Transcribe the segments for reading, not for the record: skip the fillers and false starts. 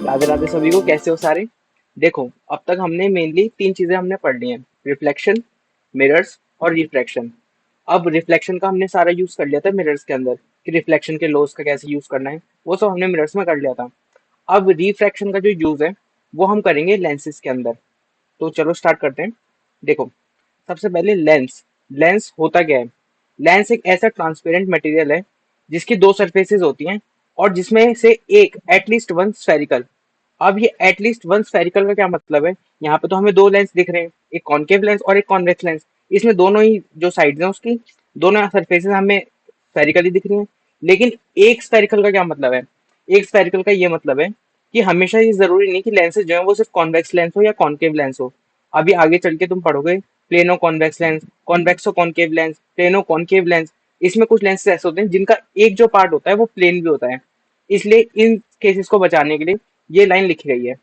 राधे राधे सभी को। कैसे हो सारे? देखो, अब तक हमने मेनली तीन चीजें हमने पढ़ ली हैं। रिफ्लेक्शन, मिरर्स और रिफ्रैक्शन। अब रिफ्लेक्शन का हमने सारा यूज कर लिया था मिरर्स के अंदर, कि रिफ्लेक्शन के लॉस का कैसे यूज करना है, वो सब हमने मिरर्स में कर लिया था। अब रिफ्रैक्शन का जो यूज है वो हम करेंगे लेंसेज के अंदर। तो चलो स्टार्ट करते हैं। देखो, सबसे पहले लेंस। लेंस होता क्या है? लेंस एक ऐसा ट्रांसपेरेंट मटेरियल है जिसकी दो सरफेसेस होती हैं और जिसमें से एक एटलीस्ट वन स्फेरिकल। अब ये एटलीस्ट वन स्फेरिकल का क्या मतलब है? यहाँ पे तो हमें दो लेंस दिख रहे हैं, एक कॉनकेव लेंस और एक कॉन्वेक्स लेंस। इसमें दोनों ही जो साइड्स हैं उसकी दोनों सरफेसेस हमें स्फेरिकली दिख रही हैं। लेकिन एक स्फेरिकल का क्या मतलब है? एक स्फेरिकल का ये मतलब है कि हमेशा ये जरूरी नहीं कि लेंसेज जो है वो सिर्फ कॉन्वेक्स लेंस हो या कॉनकेव लेंस हो। अभी आगे चल के तुम पढ़ोगे plano convex lens, कॉन्वेक्सो concave lens, plano concave lens. इसमें कुछ लेंसेज ऐसे होते हैं जिनका एक जो पार्ट होता है वो प्लेन भी होता है। इसलिए इन केसेस को बचाने के लिए ये लाइन लिखी गई है।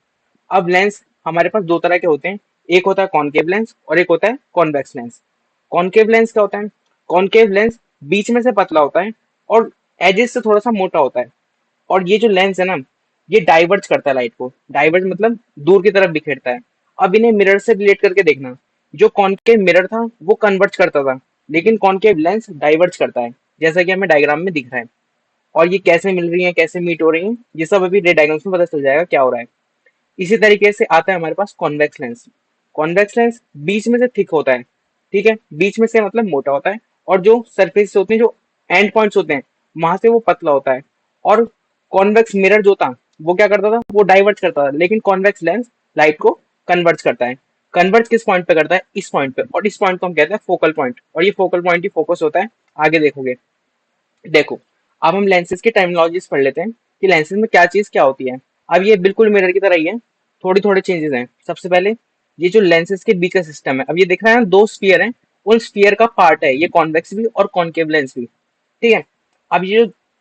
अब लेंस हमारे पास दो तरह के होते हैं, एक होता है कॉनकेव लेंस और एक होता है कॉन्वेक्स लेंस। कॉनकेव लेंस क्या होता है? कॉनकेव लेंस बीच में से पतला होता है और एजेस से थोड़ा सा मोटा होता है। और ये जो लेंस है ना, ये डाइवर्ज करता है लाइट को। डाइवर्ज मतलब दूर की तरफ बिखेरता है। अब इन्हें मिरर से रिलेट करके देखना। जो कॉनकेव मिरर था वो कन्वर्ज करता था, लेकिन कॉनकेव लेंस डाइवर्ज करता है, जैसा कि हमें डायग्राम में दिख रहा है। और ये कैसे मिल रही है, कैसे मीट हो रही है, ये सब अभी रे डायग्राम्स में पता चल जाएगा क्या हो रहा है। इसी तरीके से आता है हमारे पास कॉन्वेक्स लेंस। कॉन्वेक्स लेंस बीच में से थिक होता है, ठीक है, बीच में से मतलब मोटा होता है। और जो सरफेस होते हैं, जो एंड पॉइंट्स होते हैं, वहां से वो पतला होता है। और कॉन्वेक्स मिरर जो था वो क्या करता था? वो डाइवर्ट करता था, लेकिन कॉन्वेक्स लेंस लाइट को कन्वर्ज करता है। कन्वर्ज किस पॉइंट पे करता है? इस पॉइंट पे। और इस पॉइंट को हम कहते हैं फोकल पॉइंट, और ये फोकल पॉइंट ही फोकस होता है। आगे देखोगे। देखो, अब हम लेंसेज की टर्मिनोलॉजीज पढ़ लेते हैं कि लेंसेज में क्या चीज क्या होती है। अब ये बिल्कुल मिरर की तरह ही है, थोड़ी थोड़ी चेंजेस हैं। सबसे पहले ये जो लेंसेज के बीच का सिस्टम है, अब ये दिख रहा है ना, दो स्फीयर हैं। उन स्फीयर का पार्ट है ये कॉन्वेक्स भी और कॉनकेव लेंस भी, ठीक है। अब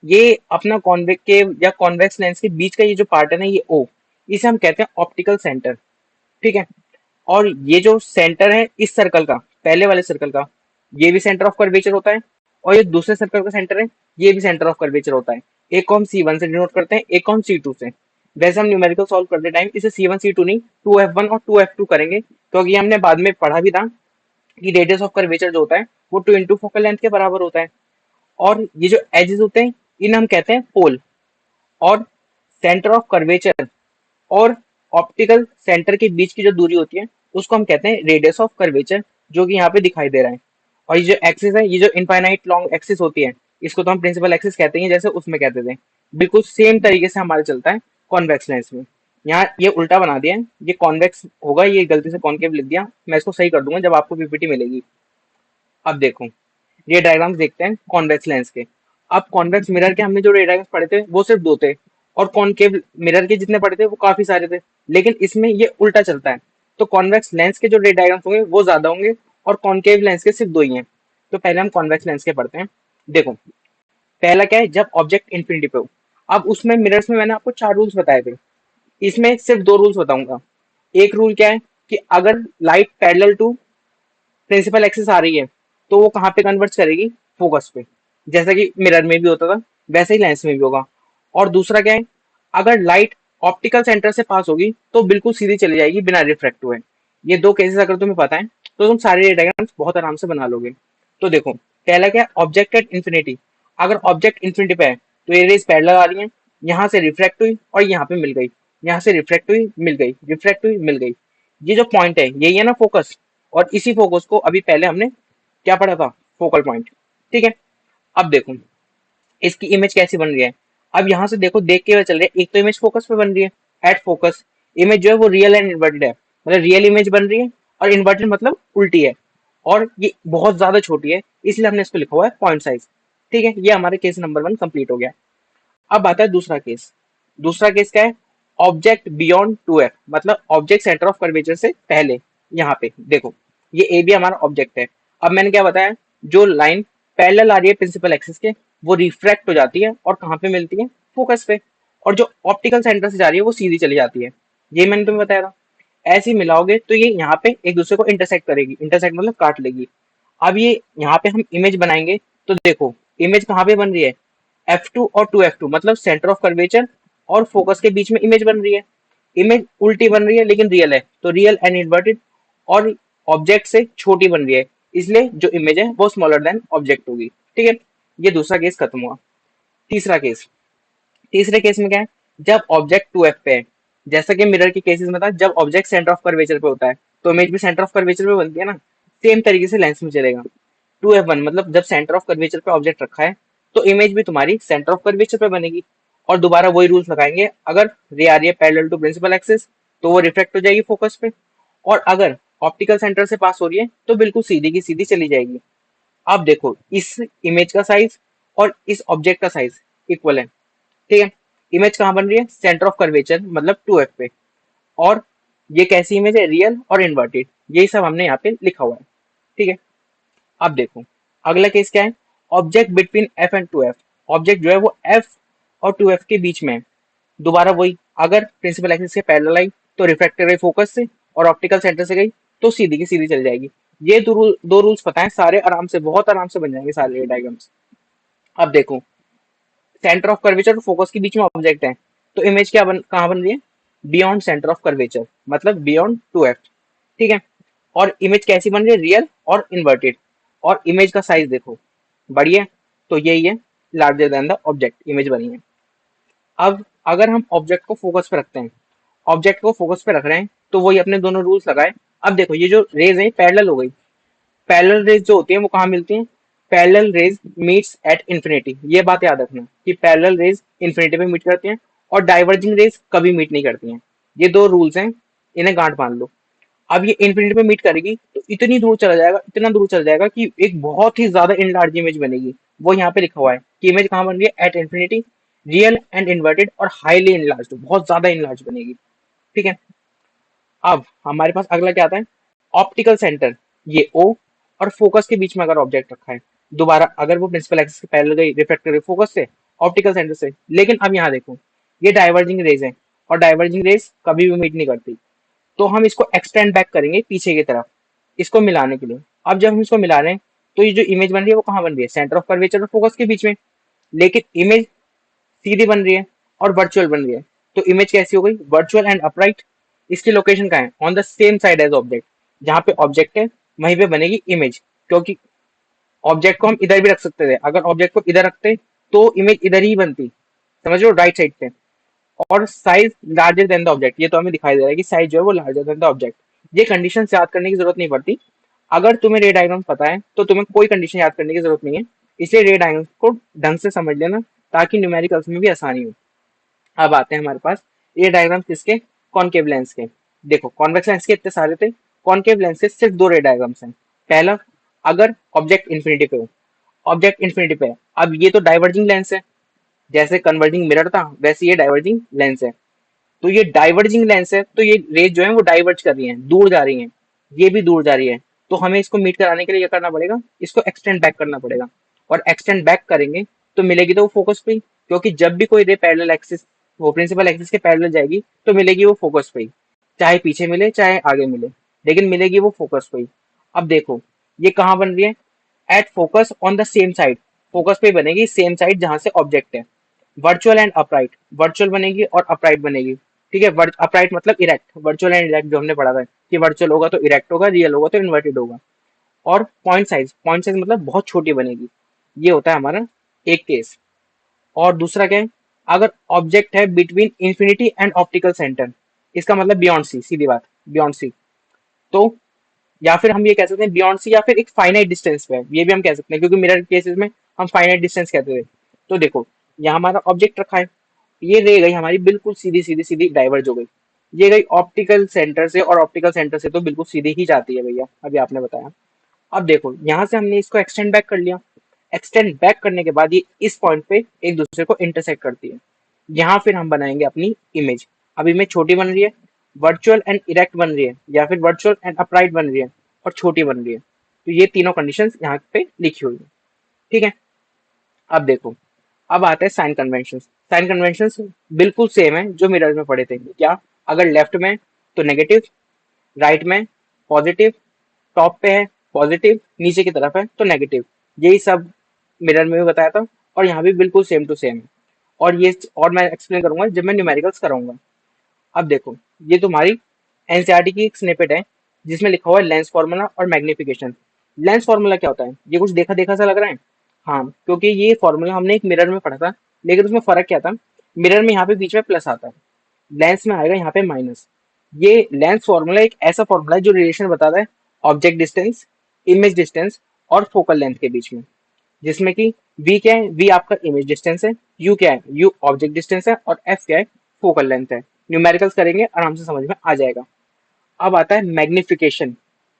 ये अपना कॉन्वेक्टिव या कॉन्वेक्स लेंस के बीच का ये जो पार्ट है ना, ये ओ, इसे हम कहते हैं ऑप्टिकल सेंटर, ठीक है। और ये जो सेंटर है इस सर्कल का, पहले वाले सर्कल का, ये भी सेंटर ऑफ कर्वेचर होता है। और ये दूसरे सर्कल का सेंटर है, ये भी सेंटर ऑफ कर्वेचर होता है। एक को हम C1 से डिनोट करते हैं, एक को हम C2 से। वैसे हम न्यूमेरिकल सॉल्व करते टाइम इसे C1 C2 नहीं, 2F1 और 2F2 करेंगे, क्योंकि हमने बाद में पढ़ा भी था कि रेडियस ऑफ कर्वेचर जो होता है वो 2 इंटू फोकल लेंथ के बराबर होता है। और ये जो एजेस होते हैं इन्हें हम कहते हैं पोल। और सेंटर ऑफ कर्वेचर और ऑप्टिकल सेंटर के बीच की जो दूरी होती है उसको हम कहते हैं रेडियस ऑफ कर्वेचर, जो कि यहाँ पे दिखाई दे रहा है। और ये जो एक्सिस है, ये जो इनफाइनाइट लॉन्ग एक्सिस होती है, इसको तो हम प्रिंसिपल एक्सिस कहते हैं, जैसे उसमें कहते थे। बिल्कुल सेम तरीके से हमारा चलता है कॉन्वेक्स लेंस में। यहाँ ये उल्टा बना दिया है, ये कॉन्वेक्स होगा, ये गलती से कॉन्केव लिख दिया। मैं इसको सही कर दूंगा जब आपको पीपीटी मिलेगी। अब देखो, ये डायग्राम्स देखते हैं कॉन्वेक्स लेंस के। अब कॉन्वेक्स मिरर के हमने जो रे डायग्राम्स पढ़े थे वो सिर्फ दो थे, और कॉनकेव मिरर के जितने पढ़े थे वो काफी सारे थे। लेकिन इसमें ये उल्टा चलता है, तो कॉन्वेक्स लेंस के जो रे डायग्राम्स होंगे वो ज्यादा होंगे और कॉनकेव लेंस के सिर्फ दो ही हैं। तो पहले हम कॉन्वेक्स लेंस के पढ़ते हैं। देखो, पहला क्या है? जब ऑब्जेक्ट इन्फिनिटी पे हो। अब उसमें मिरर्स में मैंने आपको चार रूल्स बताए थे, इसमें सिर्फ दो रूल्स बताऊंगा। एक रूल क्या है कि अगर light parallel to principal axis आ रही है तो वो कहाँ पे कन्वर्ट करेगी? फोकस पे। जैसा कि मिरर में भी होता था वैसे ही लेंस में भी होगा। और दूसरा क्या है? अगर लाइट ऑप्टिकल सेंटर से पास होगी तो बिल्कुल सीधी चली जाएगी बिना रिफ्रैक्ट हुए। ये दो केसेस अगर तुम्हें पता है तो तुम सारे डायग्राम्स बहुत आराम से बना लोगे। तो देखो, पहला क्या है? Object at infinity. अगर ऑब्जेक्ट इन्फिनिटी पे है तो ये रेज पैरेलल आ रही है, यहाँ से रिफ्रैक्ट हुई और यहाँ पे मिल गई, यहाँ से रिफ्रैक्ट हुई मिल गई, रिफ्रैक्ट हुई मिल गई। ये जो पॉइंट है यही है ना फोकस। और इसी फोकस को अभी पहले हमने क्या पढ़ा था? फोकल पॉइंट, ठीक है। अब देखो इसकी इमेज कैसी बन रही है। अब यहाँ से देखो, देख के पता चल रहा है, एक तो इमेज फोकस पे बन रही है, एट फोकस। इमेज जो है वो रियल एंड इन्वर्टेड है, मतलब रियल इमेज बन रही है, और इन्वर्टेड मतलब उल्टी है। और ये बहुत ज्यादा छोटी है, इसलिए हमने इसको लिखा हुआ है पॉइंट साइज, ठीक है। ये हमारे केस नंबर 1 कंप्लीट हो गया। अब आता है दूसरा केस। दूसरा केस क्या है? ऑब्जेक्ट बियॉन्ड 2F, मतलब ऑब्जेक्ट सेंटर ऑफ कर्वेचर से पहले। यहाँ पे देखो, ये ए भी हमारा ऑब्जेक्ट है। अब मैंने क्या बताया? जो लाइन पैरेलल आ रही है प्रिंसिपल एक्सिस के, वो रिफ्रैक्ट हो जाती है और कहाँ पे मिलती है? फोकस पे। और जो ऑप्टिकल सेंटर से जा रही है वो सीधी चली जाती है। ये मैंने तुम्हें बताया था। ऐसे ही मिलाओगे तो ये यहाँ पे एक दूसरे को इंटरसेक्ट करेगी, इंटरसेक्ट मतलब काट लेगी। अब ये यहाँ पे हम इमेज बनाएंगे, तो देखो इमेज कहाँ पे बन रही है? F2 और 2F2, मतलब सेंटर ऑफ कर्वेचर और फोकस के बीच में इमेज बन रही है। इमेज उल्टी बन रही है लेकिन रियल है, तो रियल एंड इन्वर्टेड, और ऑब्जेक्ट से छोटी बन रही है, इसलिए जो इमेज है वो स्मॉलर देन ऑब्जेक्ट होगी। ठीक है, ये दूसरा केस खत्म हुआ। तीसरा केस, तीसरे केस में क्या है, जब ऑब्जेक्ट 2f पे है, जैसा कि मिरर के केसेस में था, जब ऑब्जेक्ट सेंटर ऑफ कर्वेचर पे होता है तो इमेज भी सेंटर ऑफ कर्वेचर पे बनती है ना, सेम तरीके से लेंस में चलेगा। 2f1 मतलब जब सेंटर ऑफ कर्वेचर पे ऑब्जेक्ट रखा है तो इमेज भी तुम्हारी सेंटर ऑफ कर्वेचर पे बनेगी। और दोबारा वही रूल्स लगाएंगे, अगर रे आ रही है पैरेलल टू प्रिंसिपल एक्सिस तो वो रिफ्लेक्ट हो जाएगी फोकस पे, और अगर ऑप्टिकल सेंटर से पास हो रही है तो बिल्कुल सीधी की सीधी चली जाएगी। अब देखो इस इमेज का साइज और इस ऑब्जेक्ट का साइज इक्वल है। ठीक है, इमेज कहाँ बन रही है, सेंटर ऑफ कर्वेचर मतलब 2f पे, और ये कैसी इमेज है, रियल और इन्वर्टेड, यही सब हमने यहाँ पे लिखा हुआ है। ठीक है, अब देखो अगला केस क्या है, object between F and 2f, object जो है वो f और 2f के बीच में है। दोबारा वही, अगर प्रिंसिपल एक्सिस के पैरेलल आई तो रिफ्रैक्टर रे फोकस से, और ऑप्टिकल सेंटर से गई तो सीधी की सीधी चल जाएगी। ये दो रूल्स पता है, सारे आराम से, बहुत आराम से बन जाएंगे सारे डायग्राम्स। अब देखो सेंटर ऑफ कर्वेचर और फोकस के बीच में ऑब्जेक्ट है, तो इमेज क्या कहाँ बन रही है, बियॉन्ड सेंटर ऑफ कर्वेचर मतलब बियॉन्ड 2f। ठीक है, और इमेज कैसी बन रही है, रियल और इन्वर्टेड, और इमेज का साइज देखो बड़ी है, तो यही है larger than the object image बनी है। अब अगर हम ऑब्जेक्ट को फोकस पे रखते हैं, ऑब्जेक्ट को फोकस पे रख रहे हैं तो वही अपने दोनों रूल्स लगाए। अब देखो ये जो रेज है पैरेलल हो गई, पैरेलल रेज जो होती है वो कहाँ मिलती है, parallel raise meets at infinity, ये बात याद रखना कि पैरेलल रेज इंफिनिटी पे मीट करती हैं और डाइवर्जिंग रेज कभी मीट नहीं करती हैं। ये दो रूल्स हैं, इन्हें गांठ बांध लो। अब ये इंफिनिटी पे मीट करेगी तो इतनी दूर चला जाएगा, इतना दूर चला जाएगा कि एक बहुत ही ज्यादा इनलार्ज इमेज बनेगी। वो यहाँ पे लिखा हुआ है कि इमेज कहाँ बन रही है, at infinity, real and inverted और हाईली इनलार्ज, बहुत ज्यादा इनलार्ज बनेगी। ठीक है, अब हमारे पास अगला क्या आता है, ऑप्टिकल सेंटर, ये O और फोकस के बीच में अगर ऑब्जेक्ट रखा है, दोबारा अगर वो प्रिंसिपल एक्सिस के पैरेलल गई रिफ्रैक्टर फोकस से, ऑप्टिकल सेंटर से, लेकिन अब यहाँ देखो ये डाइवर्जिंग रेज है और डाइवर्जिंग रेज कभी भी मीट नहीं करती, तो हम इसको एक्सटेंड बैक करेंगे पीछे की तरफ इसको मिलाने के लिए। अब जब हम इसको मिला रहे हैं तो ये जो इमेज बन रही है वो कहाँ बन रही है, सेंटर ऑफ कर्वेचर और फोकस के बीच में, लेकिन इमेज सीधी बन रही है और वर्चुअल बन रही है, तो इमेज कैसी हो गई, वर्चुअल एंड अपराइट। इसकी लोकेशन कहाँ है, on the same side as object, जहाँ पे ऑब्जेक्ट है वहीं पे बनेगी इमेज, क्योंकि ऑब्जेक्ट को हम इधर भी रख सकते थे, अगर ऑब्जेक्ट को इधर रखते तो इमेज इधर ही बनती, समझ लो राइट साइड पे। और size larger than the object, ये तो हमें दिखाई दे रहा है कि साइज जो है वो लार्जर देन द ऑब्जेक्ट। ये कंडीशन याद करने की जरूरत नहीं पड़ती, अगर तुम्हें रे डायग्राम पता है तो तुम्हें कोई कंडीशन याद करने की जरूरत नहीं है, इसलिए रे डायग्राम को ढंग से समझ लेना ताकि न्यूमेरिकल्स में भी आसानी हो। अब आते हैं हमारे पास ये डायग्राम किसके, कॉनकेव लेंस के। देखो कॉन्वेक्स लेंस के इतने सारे थे, कॉनकेव लेंस के सिर्फ दो रे डायग्राम्स हैं। पहला, अगर ऑब्जेक्ट इन्फिनिटी पे हो, ऑब्जेक्ट इन्फिनिटी पे है, अब ये तो डाइवर्जिंग लेंस है, जैसे कन्वर्जिंग मिरर था वैसे ये डाइवर्जिंग लेंस है, तो ये डाइवर्जिंग लेंस है तो ये रेज जो है वो डाइवर्ज कर रही है, दूर जा रही है, ये भी दूर जा रही है, तो हमें इसको मीट कराने के लिए क्या करना पड़ेगा, इसको एक्सटेंड बैक करना पड़ेगा, और एक्सटेंड बैक करेंगे तो मिलेगी तो वो फोकस पे ही, क्योंकि जब भी कोई रे पैरेलल एक्सिस, वो प्रिंसिपल एक्सिस के पैरेलल जाएगी तो मिलेगी वो फोकस पे ही, चाहे पीछे मिले चाहे आगे मिले, लेकिन मिलेगी वो फोकस पे ही। अब देखो ये कहाँ बन रही है, at focus on the same side, focus पे बनेगी सेम साइड जहां से ऑब्जेक्ट है। वर्चुअल एंड अपराइट, वर्चुअल बनेगी और अपराइट बनेगी। ठीक है, अपराइट मतलब इरेक्ट, वर्चुअल एंड इरेक्ट जो हमने पढ़ा था कि वर्चुअल होगा तो इरेक्ट होगा, रियल होगा तो इन्वर्टेड होगा। और पॉइंट साइज मतलब बहुत छोटी बनेगी, ये होता है हमारा एक केस। और दूसरा क्या है, अगर ऑब्जेक्ट है between infinity and optical centre, इसका मतलब बियॉन्ड सी, सीधी बात बियॉन्ड सी, तो या फिर हम ये कह सकते हैं बियॉन्ड सी, या फिर एक फाइनाइट डिस्टेंस पे है, ये भी हम कह सकते हैं क्योंकि मिरर केसेस में हम फाइनाइट डिस्टेंस कहते थे। तो देखो यहाँ हमारा ऑब्जेक्ट रखा है, ये रह गई हमारी बिल्कुल सीधी सीधी सीधी डाइवर्ज हो गई, ये गई ऑप्टिकल सेंटर से, और ऑप्टिकल सेंटर से तो बिल्कुल सीधी ही जाती है भैया, अभी आपने बताया। अब देखो यहाँ से हमने इसको एक्सटेंड बैक कर लिया, एक्सटेंड बैक करने के बाद ये इस पॉइंट पे एक दूसरे को इंटरसेक्ट करती है, यहाँ फिर हम बनाएंगे अपनी इमेज। अब इमेज छोटी बन रही है, वर्चुअल एंड इरेक्ट बन रही है, या फिर वर्चुअल एंड अपराइट बन रही है, और छोटी बन रही है, तो ये तीनों कंडीशन यहाँ पे लिखी हुई है। ठीक है, अब देखो अब आते हैं साइन कन्वेंशन। साइन कन्वेंशन बिल्कुल सेम है जो मिरर में पढ़े थे, क्या, अगर लेफ्ट में तो नेगेटिव, राइट में पॉजिटिव, टॉप पे है पॉजिटिव, नीचे की तरफ है तो नेगेटिव, यही सब मिरर में भी बताया था, और यहाँ भी बिल्कुल सेम टू सेम है। और ये और मैं एक्सप्लेन करूंगा जब मैं न्यूमेरिकल्स कराऊंगा। अब देखो, ये तुम्हारी एनसीईआरटी की एक स्निपेट है जिसमें लिखा हुआ है लेंस फार्मूला और मैग्निफिकेशन। लेंस फार्मूला क्या होता है? ये कुछ देखा देखा सा लग रहा है। हाँ, क्योंकि ये फार्मूला हमने एक मिरर में पढ़ा था, लेकिन उसमें फर्क क्या था? मिरर में यहाँ पे बीच में प्लस आता है, लेंस में आएगा यहाँ पे माइनस। ये लेंस फॉर्मूला एक ऐसा फॉर्मूला है जो रिलेशन बताता है ऑब्जेक्ट डिस्टेंस, इमेज डिस्टेंस और फोकल लेंथ के बीच में। जिसमें कि v क्या है? v आपका इमेज डिस्टेंस है, u क्या है? u ऑब्जेक्ट डिस्टेंस है और f क्या है? फोकल लेंथ है। न्यूमेरिकल्स करेंगे, आराम से समझ में आ जाएगा। अब आता है मैग्निफिकेशन।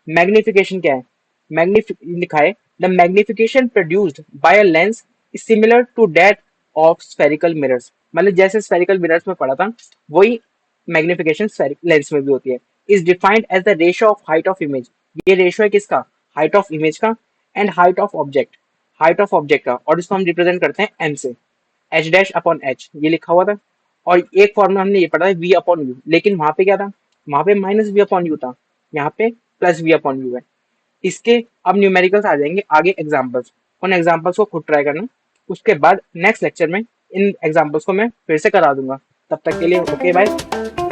मैग्निफिकेशन क्या है? लिखा है the magnification produced by a lens is similar to that of spherical mirrors. मतलब जैसे स्फेरिकल मिरर्स में पढ़ा था, वही मैग्निफिकेशन लेंस में भी होती है। Is defined as the ratio of height of image. ये रेशियो है किसका? हाइट ऑफ इमेज का एंड हाइट ऑफ ऑब्जेक्ट का, और इसको हम रिप्रेजेंट करते हैं एम से। एच डैश अपॉन एच ये लिखा हुआ था। और एक फॉर्मूला हमने ये पढ़ा है वी अपॉन यू, लेकिन वहां पे क्या था? वहां पे माइनस वी अपॉन यू था, यहाँ पे प्लस वी अपॉन यू है। इसके अब न्यूमेरिकल्स आ जाएंगे आगे एग्जाम्पल्स, उन एग्जाम्पल्स को खुद ट्राई करना। उसके बाद नेक्स्ट लेक्चर में इन एग्जाम्पल्स को मैं फिर से करा दूंगा। तब तक के लिए ओके बाय।